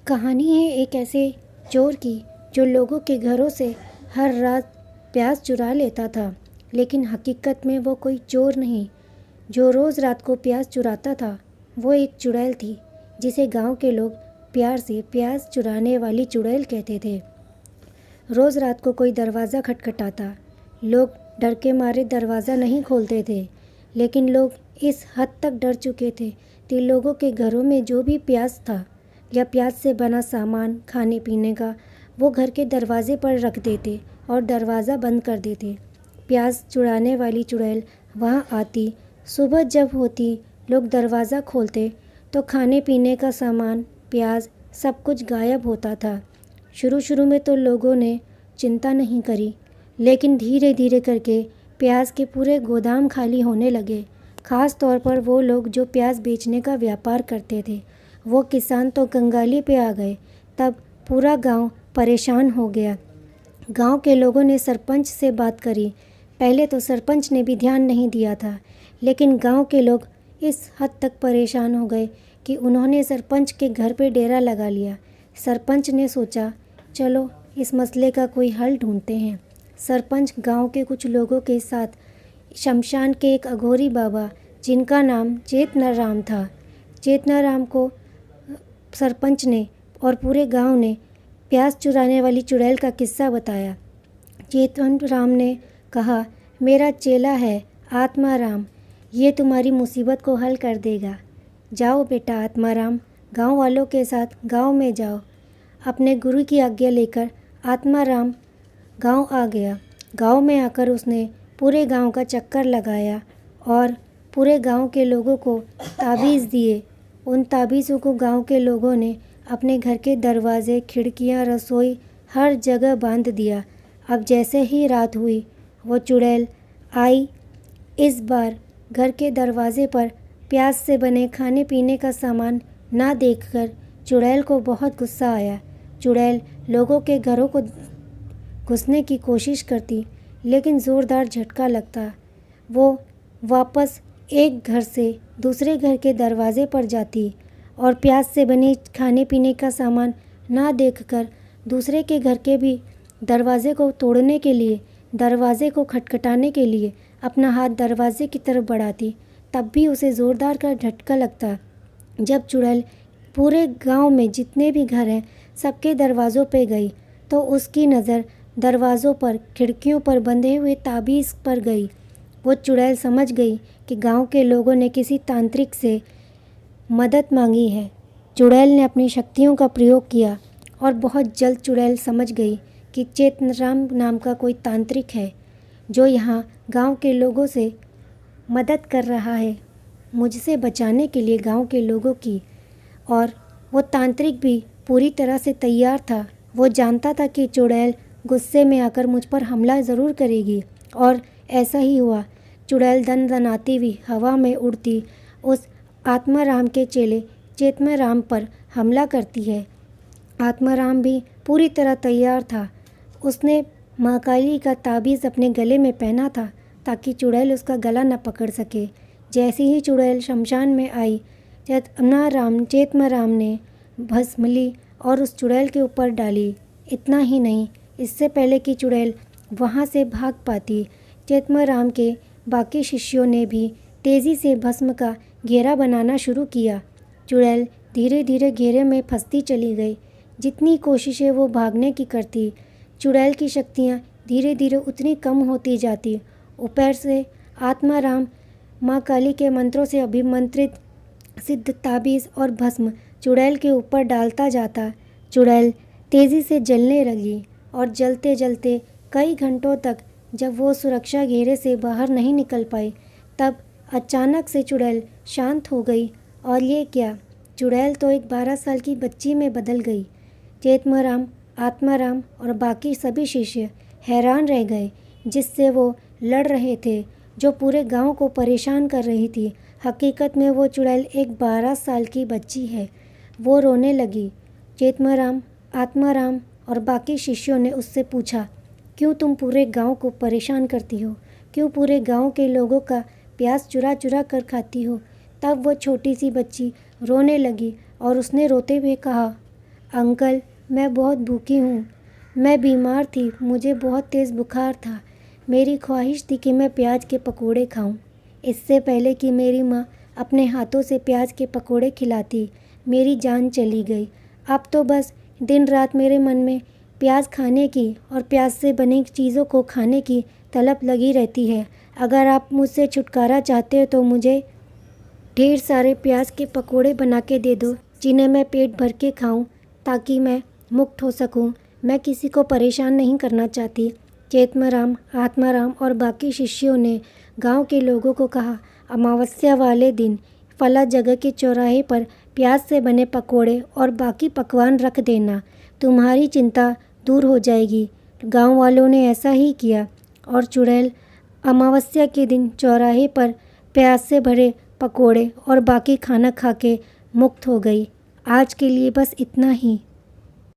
कहानी है एक ऐसे चोर की जो लोगों के घरों से हर रात प्याज चुरा लेता था। लेकिन हकीकत में वो कोई चोर नहीं, जो रोज़ रात को प्याज चुराता था वो एक चुड़ैल थी, जिसे गांव के लोग प्यार से प्याज चुराने वाली चुड़ैल कहते थे। रोज़ रात को कोई दरवाज़ा खटखटाता, लोग डर के मारे दरवाज़ा नहीं खोलते थे, लेकिन लोग इस हद तक डर चुके थे कि लोगों के घरों में जो भी प्याज था या प्याज से बना सामान खाने पीने का, वो घर के दरवाजे पर रख देते और दरवाज़ा बंद कर देते। प्याज चुराने वाली चुड़ैल वहाँ आती। सुबह जब होती, लोग दरवाज़ा खोलते तो खाने पीने का सामान, प्याज, सब कुछ गायब होता था। शुरू में तो लोगों ने चिंता नहीं करी, लेकिन धीरे धीरे करके प्याज के पूरे गोदाम खाली होने लगे। ख़ास तौर पर वो लोग जो प्याज बेचने का व्यापार करते थे, वो किसान तो कंगाली पे आ गए। तब पूरा गांव परेशान हो गया। गांव के लोगों ने सरपंच से बात करी। पहले तो सरपंच ने भी ध्यान नहीं दिया था, लेकिन गांव के लोग इस हद तक परेशान हो गए कि उन्होंने सरपंच के घर पे डेरा लगा लिया। सरपंच ने सोचा, चलो इस मसले का कोई हल ढूंढते हैं। सरपंच गांव के कुछ लोगों के साथ शमशान के एक अघोरी बाबा, जिनका नाम चेतनाराम था, चेतनाराम को सरपंच ने और पूरे गांव ने प्याज चुराने वाली चुड़ैल का किस्सा बताया। चेतनाराम ने कहा, मेरा चेला है आत्माराम, ये तुम्हारी मुसीबत को हल कर देगा। जाओ बेटा आत्माराम, गांव वालों के साथ गांव में जाओ। अपने गुरु की आज्ञा लेकर आत्माराम गांव आ गया। गांव में आकर उसने पूरे गांव का चक्कर लगाया और पूरे गांव के लोगों को ताबीज़ दिए। उन ताबीज़ों को गांव के लोगों ने अपने घर के दरवाजे, खिड़कियां, रसोई हर जगह बांध दिया। अब जैसे ही रात हुई, वो चुड़ैल आई। इस बार घर के दरवाजे पर प्याज से बने खाने पीने का सामान ना देखकर चुड़ैल को बहुत गुस्सा आया। चुड़ैल लोगों के घरों को घुसने की कोशिश करती, लेकिन ज़ोरदार झटका लगता। वो वापस एक घर से दूसरे घर के दरवाजे पर जाती और प्याज से बने खाने पीने का सामान ना देखकर दूसरे के घर के भी दरवाजे को तोड़ने के लिए, दरवाजे को खटखटाने के लिए अपना हाथ दरवाजे की तरफ बढ़ाती। तब भी उसे ज़ोरदार का झटका लगता। जब चुड़ैल पूरे गांव में जितने भी घर हैं सबके दरवाज़ों पे गई, तो उसकी नज़र दरवाज़ों पर, खिड़कियों पर बंधे हुए ताबीज़ पर गई। वो चुड़ैल समझ गई कि गांव के लोगों ने किसी तांत्रिक से मदद मांगी है। चुड़ैल ने अपनी शक्तियों का प्रयोग किया और बहुत जल्द चुड़ैल समझ गई कि चेतनाराम नाम का कोई तांत्रिक है, जो यहाँ गांव के लोगों से मदद कर रहा है, मुझसे बचाने के लिए गांव के लोगों की। और वो तांत्रिक भी पूरी तरह से तैयार था। वो जानता था कि चुड़ैल गुस्से में आकर मुझ पर हमला ज़रूर करेगी, और ऐसा ही हुआ। चुड़ैल दनदनाती हुई हवा में उड़ती उस आत्माराम के चेले चेतनाराम पर हमला करती है। आत्माराम भी पूरी तरह तैयार था। उसने माँ काली का ताबीज़ अपने गले में पहना था ताकि चुड़ैल उसका गला न पकड़ सके। जैसे ही चुड़ैल शमशान में आई, चेतनाराम ने भस्म ली और उस चुड़ैल के ऊपर डाली। इतना ही नहीं, इससे पहले कि चुड़ैल वहाँ से भाग पाती, चेतनाराम के बाकी शिष्यों ने भी तेज़ी से भस्म का घेरा बनाना शुरू किया। चुड़ैल धीरे धीरे घेरे में फंसती चली गई। जितनी कोशिशें वो भागने की करती, चुड़ैल की शक्तियाँ धीरे धीरे उतनी कम होती जाती। ऊपर से आत्माराम माँ काली के मंत्रों से अभिमंत्रित सिद्ध ताबीज़ और भस्म चुड़ैल के ऊपर डालता जाता। चुड़ैल तेज़ी से जलने लगी और जलते जलते कई घंटों तक जब वो सुरक्षा घेरे से बाहर नहीं निकल पाई, तब अचानक से चुड़ैल शांत हो गई। और ये क्या, चुड़ैल तो एक 12 साल की बच्ची में बदल गई। चेतनाराम, आत्माराम और बाकी सभी शिष्य हैरान रह गए जिससे वो लड़ रहे थे, जो पूरे गांव को परेशान कर रही थी। हकीकत में वो चुड़ैल एक 12 साल की बच्ची है। वो रोने लगी। चेतनाराम, आत्माराम और बाकी शिष्यों ने उससे पूछा, क्यों तुम पूरे गांव को परेशान करती हो? क्यों पूरे गांव के लोगों का प्याज चुरा चुरा कर खाती हो? तब वो छोटी सी बच्ची रोने लगी और उसने रोते हुए कहा, अंकल, मैं बहुत भूखी हूँ। मैं बीमार थी, मुझे बहुत तेज़ बुखार था। मेरी ख्वाहिश थी कि मैं प्याज के पकोड़े खाऊं। इससे पहले कि मेरी माँ अपने हाथों से प्याज के पकोड़े खिलाती, मेरी जान चली गई। अब तो बस दिन रात मेरे मन में प्याज खाने की और प्याज से बनी चीज़ों को खाने की तलब लगी रहती है। अगर आप मुझसे छुटकारा चाहते हो तो मुझे ढेर सारे प्याज के पकोड़े बना के दे दो, जिन्हें मैं पेट भर के खाऊं, ताकि मैं मुक्त हो सकूं। मैं किसी को परेशान नहीं करना चाहती। चेतमाराम, आत्माराम और बाकी शिष्यों ने गांव के लोगों को कहा, अमावस्या वाले दिन फला जगह के चौराहे पर प्याज से बने पकोड़े और बाकी पकवान रख देना, तुम्हारी चिंता दूर हो जाएगी। गांव वालों ने ऐसा ही किया और चुड़ैल अमावस्या के दिन चौराहे पर प्याज से भरे पकोड़े और बाकी खाना खा के मुक्त हो गई। आज के लिए बस इतना ही।